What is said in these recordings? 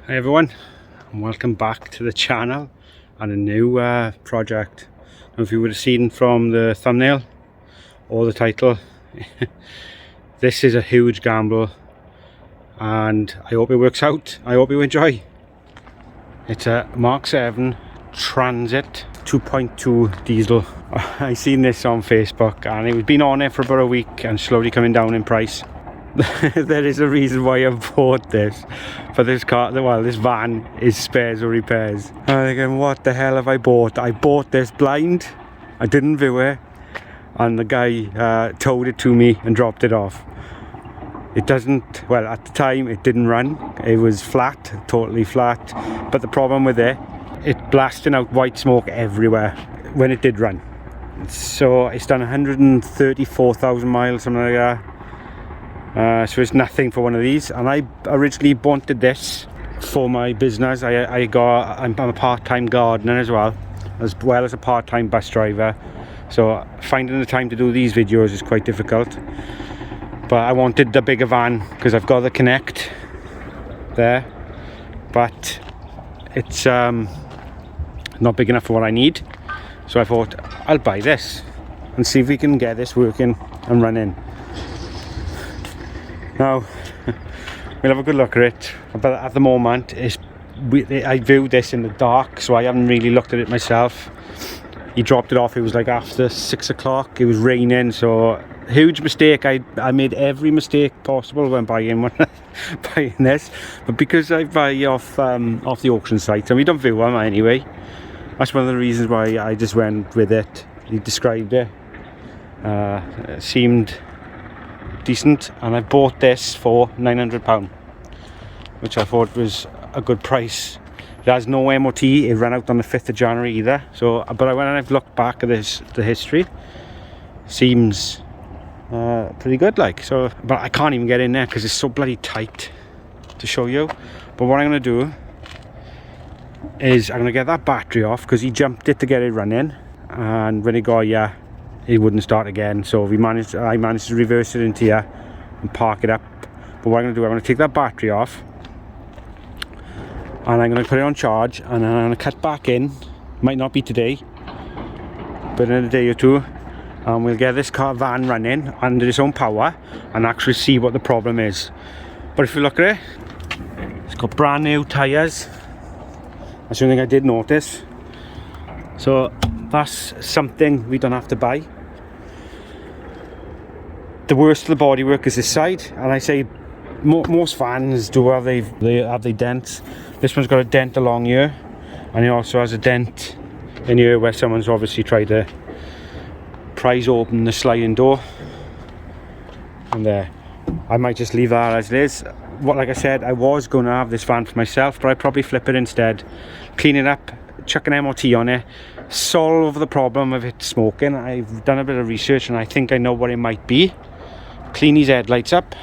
Hi everyone, and welcome back to the channel and a new project. I don't know if you would have seen from the thumbnail or the title. This is a huge gamble and I hope it works out. I hope you enjoy. It's a Mk7 Transit 2.2 diesel. I seen this on Facebook and it was been on it for about a week and slowly coming down in price. There is a reason why I bought this. For this car, well, this van is spares or repairs. I'm thinking, what the hell have I bought? I bought this blind, I didn't view it, and the guy towed it to me and dropped it off. It doesn't, well, at the time it didn't run. It was flat, totally flat. But the problem with it blasting out white smoke everywhere when it did run. So it's done 134,000 miles, something like that. So it's nothing for one of these, and I originally wanted this for my business. I'm a part-time gardener as well as a part-time bus driver, so finding the time to do these videos is quite difficult. But I wanted the bigger van because I've got the Connect there, but it's not big enough for what I need. So I thought I'll buy this and see if we can get this working and running. Now, we'll have a good look at it, but at the moment, I viewed this in the dark, so I haven't really looked at it myself. He dropped it off, it was like after 6 o'clock, it was raining, so huge mistake. I made every mistake possible when buying this, but because I buy off the auction site, and we don't view them anyway, that's one of the reasons why I just went with it. He described it, it seemed decent, and I bought this for £900, which I thought was a good price. It has no MOT, it ran out on the 5th of January either, so but when I've looked back at the history, seems pretty good, like. So, but I can't even get in there because it's so bloody tight to show you. But what I'm going to do is I'm going to get that battery off, because he jumped it to get it running, and when it got here it wouldn't start again, so I managed to reverse it into here and park it up. But what I'm going to do, I'm going to take that battery off and I'm going to put it on charge, and then I'm going to cut back in. Might not be today, but in a day or two, and we'll get this van running under its own power and actually see what the problem is. But if you look at it, it's got brand new tyres. That's the only thing I did notice, so that's something we don't have to buy. The worst of the bodywork is this side, and I say most vans do have they dents. This one's got a dent along here, and it also has a dent in here where someone's obviously tried to prise open the sliding door. And there, I might just leave that as it is. Like I said, I was going to have this van for myself, but I'd probably flip it instead, clean it up, chuck an MOT on it, solve the problem of it smoking. I've done a bit of research and I think I know what it might be. Clean these headlights up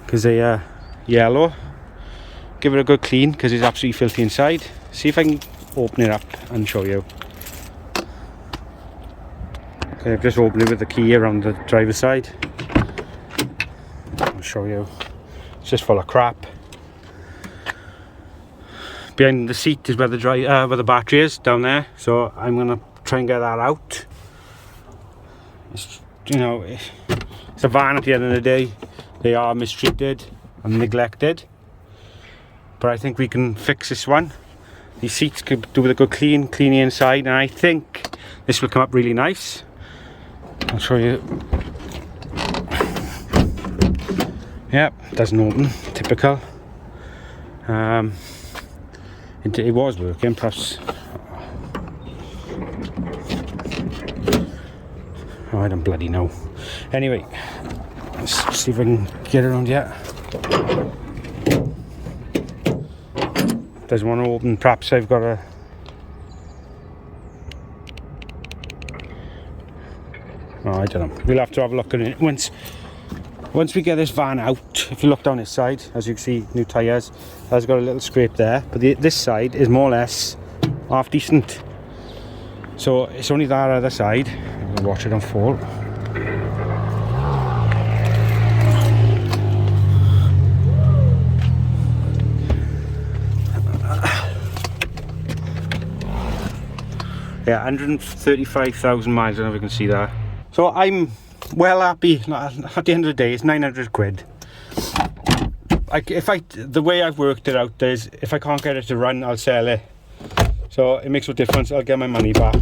because they are yellow. Give it a good clean because it's absolutely filthy inside. See if I can open it up and show you. Okay, I've just opened it with the key around the driver's side. I'll show you. It's just full of crap. Behind the seat is where the battery is, down there. So I'm gonna try and get that out. It's, you know, it's a van at the end of the day. They are mistreated and neglected, but I think we can fix this one. These seats could do with a good clean the inside, and I think this will come up really nice. I'll show you. Yep, doesn't open. Typical. It was working, perhaps. Oh, I don't bloody know. Anyway, let's see if I can get it around here. Doesn't want to open. Perhaps I've got a. Oh, I don't know. We'll have to have a look at it once we get this van out. If you look down this side, as you can see, new tyres. Has got a little scrape there, but this side is more or less half decent. So it's only that other side. I'll watch it unfold. Yeah, 135,000 miles, I don't know if you can see that. So I'm well happy. At the end of the day, it's 900 quid. The way I've worked it out is, if I can't get it to run, I'll sell it. So it makes no difference, I'll get my money back.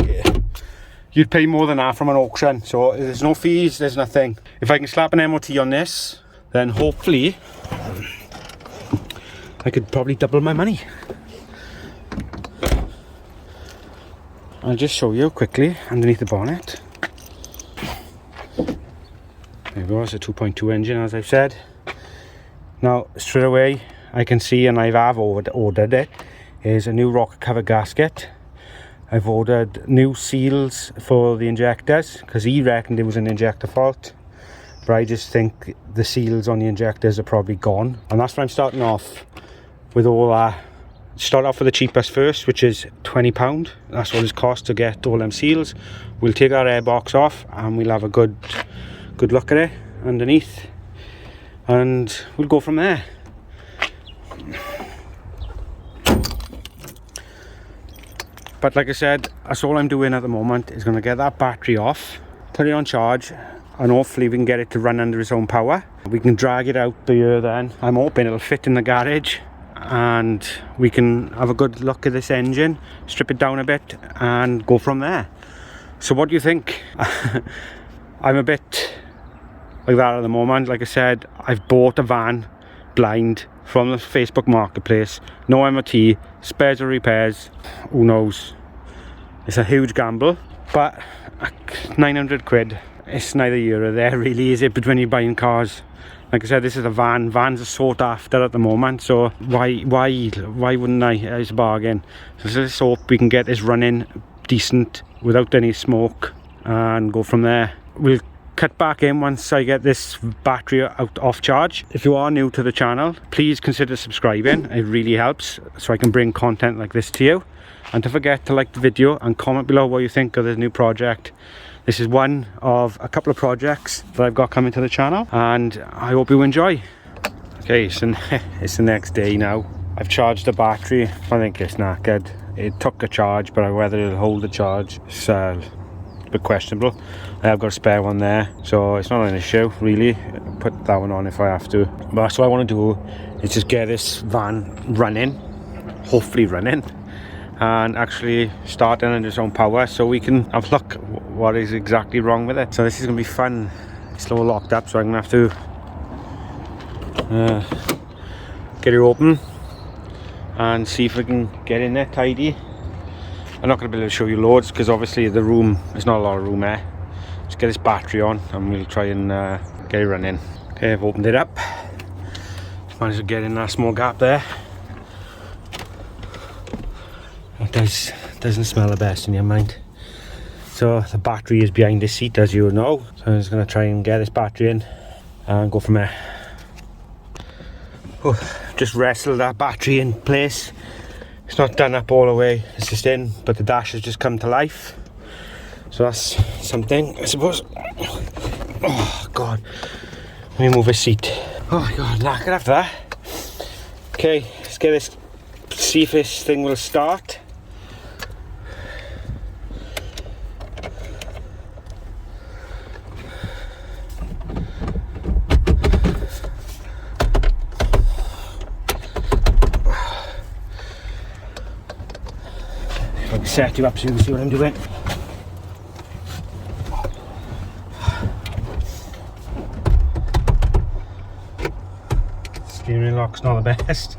You'd pay more than that from an auction, so there's no fees, there's nothing. If I can slap an MOT on this, then hopefully I could probably double my money. I'll just show you quickly underneath the bonnet. There we go, it's a 2.2 engine, as I've said. Now straight away I can see, and I have ordered it, is a new rocker cover gasket. I've ordered new seals for the injectors because he reckoned it was an injector fault, but I just think the seals on the injectors are probably gone, and that's what I'm starting off with. All that, start off with the cheapest first, which is £20. That's what it costs to get all them seals. We'll take our airbox off and we'll have a good look at it underneath, and we'll go from there. But like I said, that's all I'm doing at the moment, is going to get that battery off, put it on charge, and hopefully we can get it to run under its own power. We can drag it out the year then. I'm hoping it'll fit in the garage and we can have a good look at this engine, strip it down a bit and go from there. So what do you think? I'm a bit like that at the moment. Like I said, I've bought a van blind from the Facebook marketplace, no MOT, spares or repairs, who knows. It's a huge gamble, but 900 quid, it's neither here or there really, is it, when you're buying cars? Like I said, this is a van. Vans are sought after at the moment, so why wouldn't I? It's a bargain. So let's hope we can get this running decent without any smoke and go from there. We'll cut back in once I get this battery off charge. If you are new to the channel, please consider subscribing. It really helps so I can bring content like this to you. And don't forget to like the video and comment below what you think of this new project. This is one of a couple of projects that I've got coming to the channel, and I hope you enjoy. Okay, so it's the next day now. I've charged the battery. I think it's knackered. It took a charge, but whether it'll hold the charge is a bit questionable. I have got a spare one there, so it's not an issue really. Put that one on if I have to. But that's what I want to do, is just get this van running, hopefully running, and actually starting under its own power, so we can have a look what is exactly wrong with it. So this is going to be fun. It's all locked up, so I'm going to have to get it open and see if we can get in there tidy. I'm not going to be able to show you loads because obviously the room, there's not a lot of room there. Just get this battery on and we'll try and get it running. Okay, I've opened it up. Managed to get in that small gap there. It doesn't smell the best in your mind. So the battery is behind this seat, as you know. So I'm just going to try and get this battery in and go from there. Just wrestled that battery in place. It's not done up all the way, it's just in, but the dash has just come to life. So that's something, I suppose. Oh God, let me move this seat. Oh my God, knackered after that. Okay, let's get this, see if this thing will start. I'll set you up so you can see what I'm doing. Steering lock's not the best.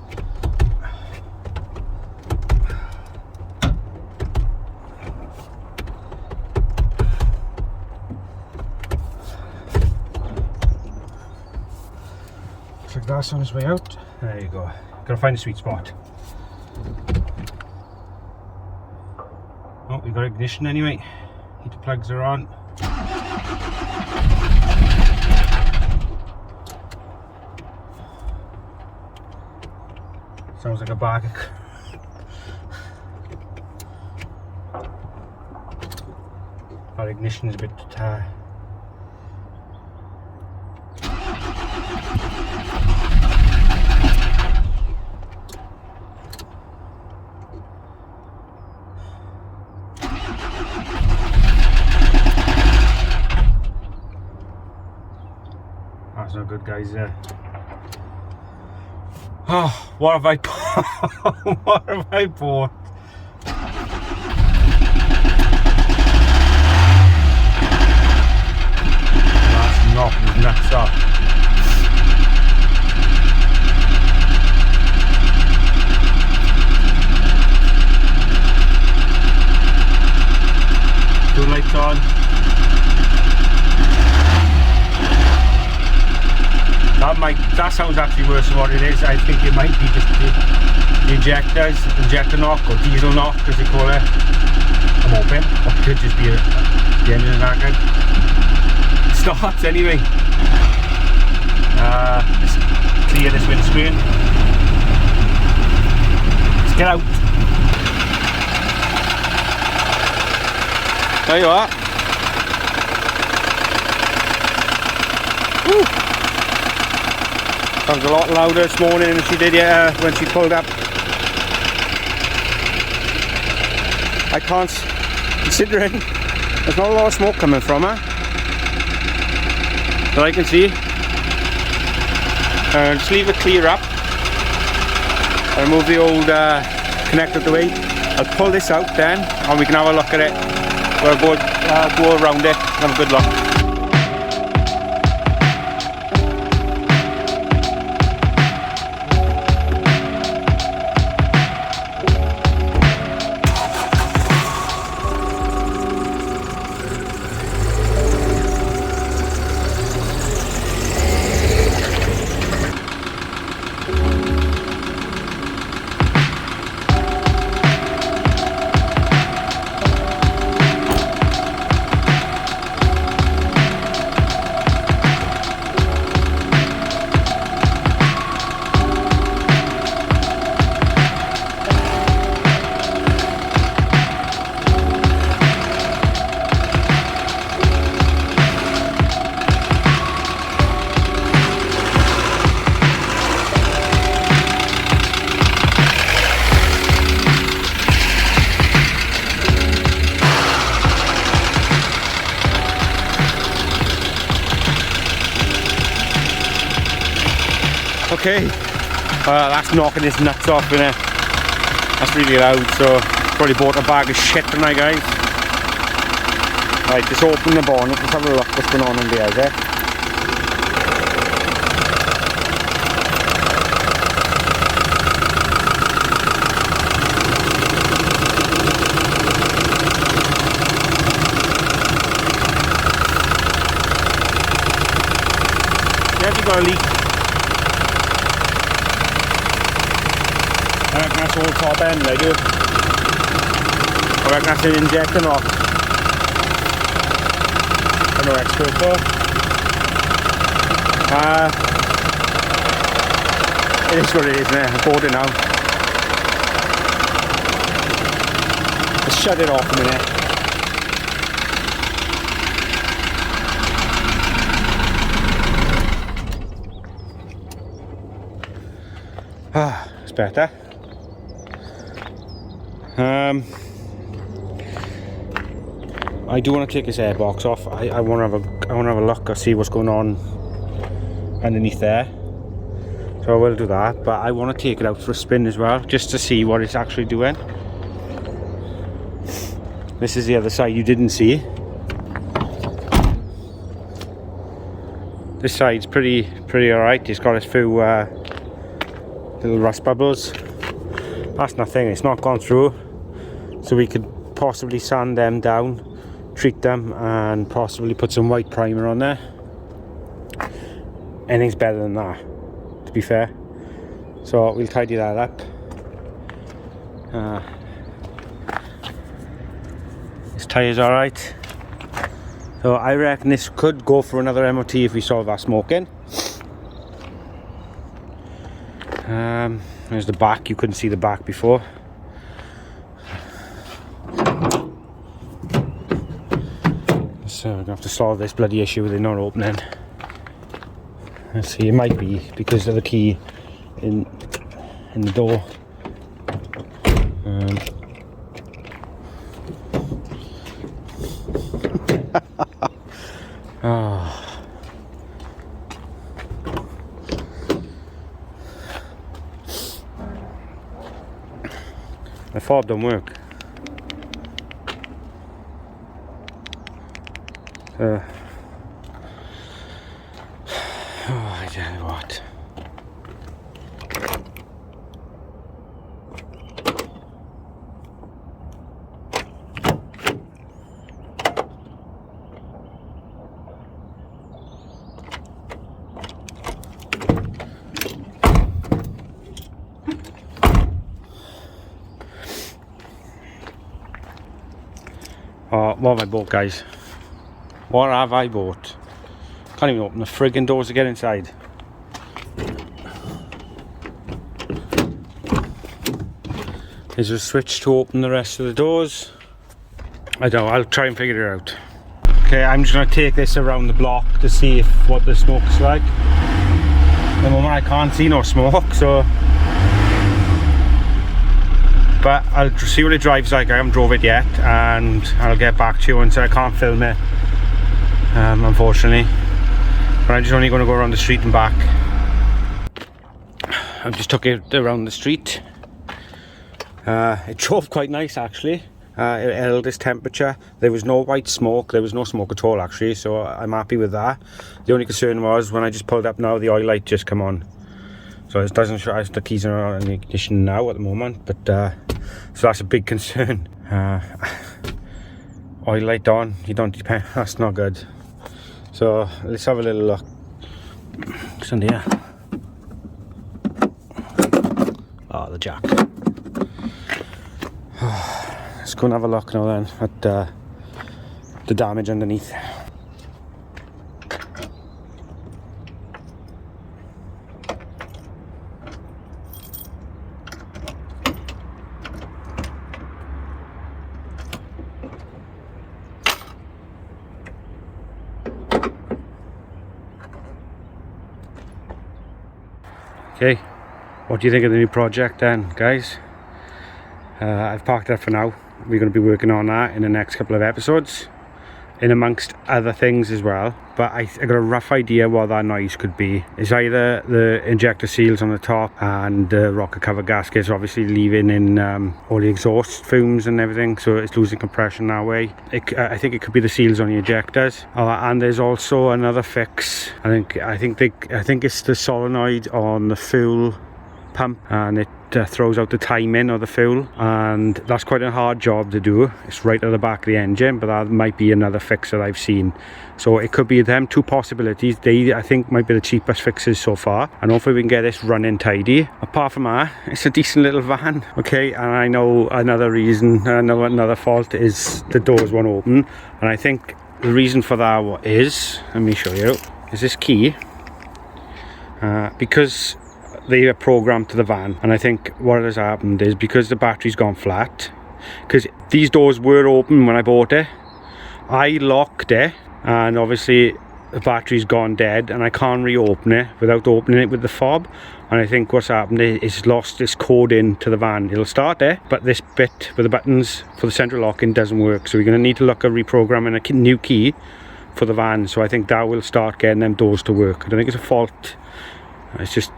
Looks like that's on its way out. There you go. Gotta find a sweet spot. Oh, we got ignition anyway. Heater plugs are on. Sounds like a bag. Our ignition is a bit not good, guys. Oh, what have I bought? What have I bought? That's knocking nuts off. Two lights on. That sounds actually worse than what it is. I think it might be just the injector knock or diesel knock as they call it. I'm hoping. Or it could just be the engine knackered. It starts anyway. Let's clear this windscreen. Let's get out. There you are. Woo. Sounds a lot louder this morning than she did when she pulled up. I can't, considering there's not a lot of smoke coming from her that I can see. Just leave it clear up. I'll remove the old connector out of the way. I'll pull this out then and we can have a look at it. We'll go around it and have a good look. Okay, that's knocking his nuts off, innit? That's really loud, so probably bought a bag of shit tonight, guys. Right, just open the bonnet, let's have a look what's going on in there, eh? Yeah, you got a leak. I reckon that's all top end, I do. I reckon that's an injector knock. I'm no expert though. It is what it is, man. I bought it now. Let's shut it off a minute. It's better. I do want to take this airbox off. I want to have a look and see what's going on underneath there. So I will do that, but I want to take it out for a spin as well, just to see what it's actually doing. This is the other side you didn't see. This side's pretty alright. It's got a few little rust bubbles. That's nothing, it's not gone through, so we could possibly sand them down, treat them, and possibly put some white primer on there. Anything's better than that, to be fair. So we'll tidy that up. This tyre's alright, so I reckon this could go for another MOT if we solve that smoking. There's the back, you couldn't see the back before. So I'm gonna have to solve this bloody issue with it not opening. Let's see, it might be because of the key in the door. Oh. The fob don't work. Oh, I tell you what. Oh, what have I bought, guys? What have I bought? Can't even open the friggin' doors to get inside. Is there a switch to open the rest of the doors? I don't know, I'll try and figure it out. Okay, I'm just gonna take this around the block to see what the smoke's like. At the moment I can't see no smoke, so... But I'll see what it drives like. I haven't drove it yet, and I'll get back to you once. I can't film it, unfortunately. But I'm just only going to go around the street and back. I just took it around the street. It drove quite nice actually. It held its temperature. There was no white smoke. There was no smoke at all actually, so I'm happy with that. The only concern was when I just pulled up now, the oil light just come on. So it doesn't show the keys are in the ignition now at the moment, but so that's a big concern. Oil light on, you don't depend, that's not good. So let's have a little look. What's under here? Oh, the jack. Let's go and have a look now then at the damage underneath. Okay, what do you think of the new project then, guys? I've parked it for now. We're going to be working on that in the next couple of episodes, in amongst other things as well. But I got a rough idea what that noise could be. It's either the injector seals on the top and the rocker cover gaskets obviously leaving in all the exhaust fumes and everything, so it's losing compression that way. I think it could be the seals on the injectors, and there's also another fix. I think it's the solenoid on the fuel pump, and it throws out the timing of the fuel, and that's quite a hard job to do. It's right at the back of the engine, but that might be another fix that I've seen. So it could be them two possibilities. They, I think, might be the cheapest fixes so far, and hopefully we can get this running tidy. Apart from that, it's a decent little van. Okay, and I know another reason, another fault is the doors won't open, and I think the reason for that is, let me show you, is this key. Because they are programmed to the van, and I think what has happened is because the battery's gone flat, because these doors were open when I bought it, I locked it, and obviously the battery's gone dead and I can't reopen it without opening it with the fob. And I think what's happened is it's lost this code into the van. It'll start there, but this bit with the buttons for the central locking doesn't work, so we're going to need to look at reprogramming a new key for the van. So I think that will start getting them doors to work. I don't think it's a fault, it's just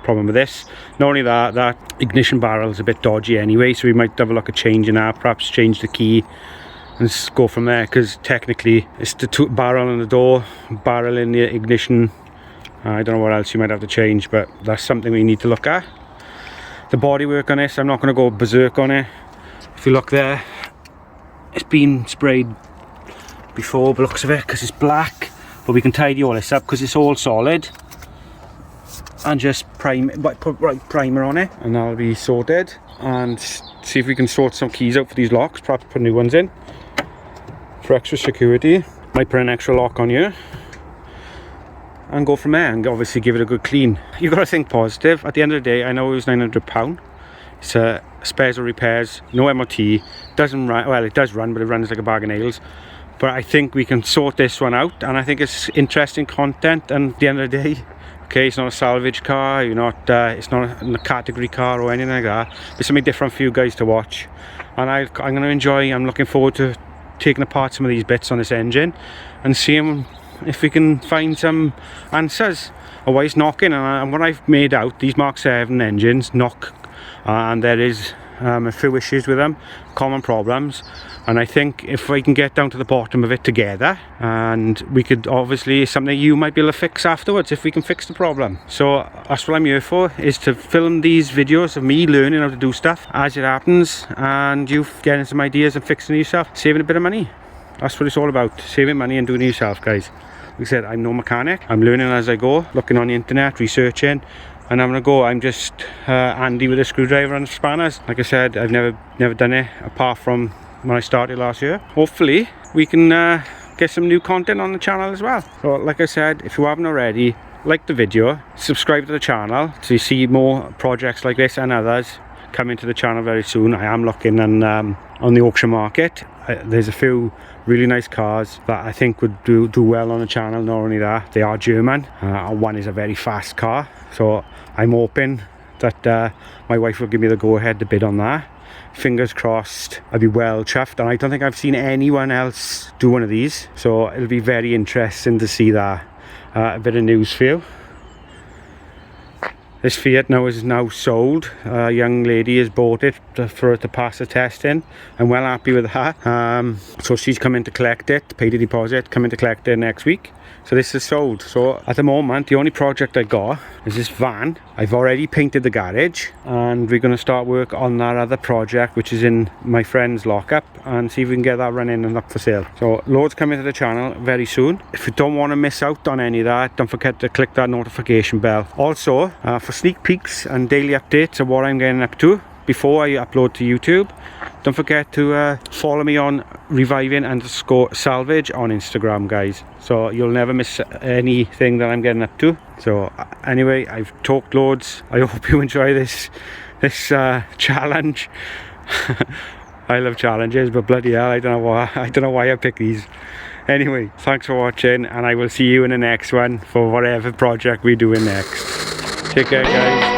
problem with this. Not only that, that ignition barrel is a bit dodgy anyway, so we might have a look at changing that, perhaps change the key and go from there, because technically it's the barrel on the door, barrel in the ignition. I don't know what else you might have to change, but that's something we need to look at. The bodywork on this, I'm not going to go berserk on it. If you look there, it's been sprayed before by the looks of it, because it's black, but we can tidy all this up because it's all solid, and just put right primer on it, and that'll be sorted. And see if we can sort some keys out for these locks, perhaps put new ones in for extra security. Might put an extra lock on here and go from there, and obviously give it a good clean. You've got to think positive. At the end of the day, I know it was £900. It's spares or repairs, no MOT, doesn't run, well it does run, but it runs like a bag of nails. But I think we can sort this one out, and I think it's interesting content. And at the end of the day, okay, it's not a salvage car, it's not a category car or anything like that. It's something different for you guys to watch, and I'm going to enjoy. I'm looking forward to taking apart some of these bits on this engine and seeing if we can find some answers or why it's knocking. And what I've made out, these Mk7 engines knock, and there is a few issues with them, common problems, and I think if we can get down to the bottom of it together, and we could obviously, something you might be able to fix afterwards if we can fix the problem. So that's what I'm here for, is to film these videos of me learning how to do stuff as it happens, and you getting some ideas and fixing it yourself, saving a bit of money. That's what it's all about, saving money and doing it yourself, guys. Like I said, I'm no mechanic, I'm learning as I go, looking on the internet, researching, and I'm gonna go. I'm just handy with a screwdriver and spanners. Like I said, I've never done it apart from when I started last year. Hopefully we can get some new content on the channel as well. So like I said, if you haven't already, like the video, subscribe to the channel to see more projects like this and others coming to the channel very soon. I am looking on the auction market. There's a few really nice cars that I think would do well on the channel. Not only that, they are German. One is a very fast car, so I'm hoping that my wife will give me the go-ahead to bid on that. Fingers crossed. I'd be well chuffed, and I don't think I've seen anyone else do one of these, so it'll be very interesting to see that. A bit of news for you. This Fiat now is sold. A young lady has bought it for her to pass the test in. I'm well happy with that. So she's coming to collect it, paid a deposit, coming to collect it next week. So this is sold. So at the moment, the only project I got is this van. I've already painted the garage, and we're going to start work on that other project, which is in my friend's lockup, and see if we can get that running and up for sale. So loads coming to the channel very soon. If you don't want to miss out on any of that, don't forget to click that notification bell. Also, for sneak peeks and daily updates of what I'm getting up to before I upload to YouTube, don't forget to follow me on reviving_salvage on Instagram, guys, so you'll never miss anything that I'm getting up to. So anyway, I've talked loads. I hope you enjoy this challenge. I love challenges, but bloody hell, I don't know why I pick these. Anyway, thanks for watching, and I will see you in the next one for whatever project we're doing next. Take care, guys.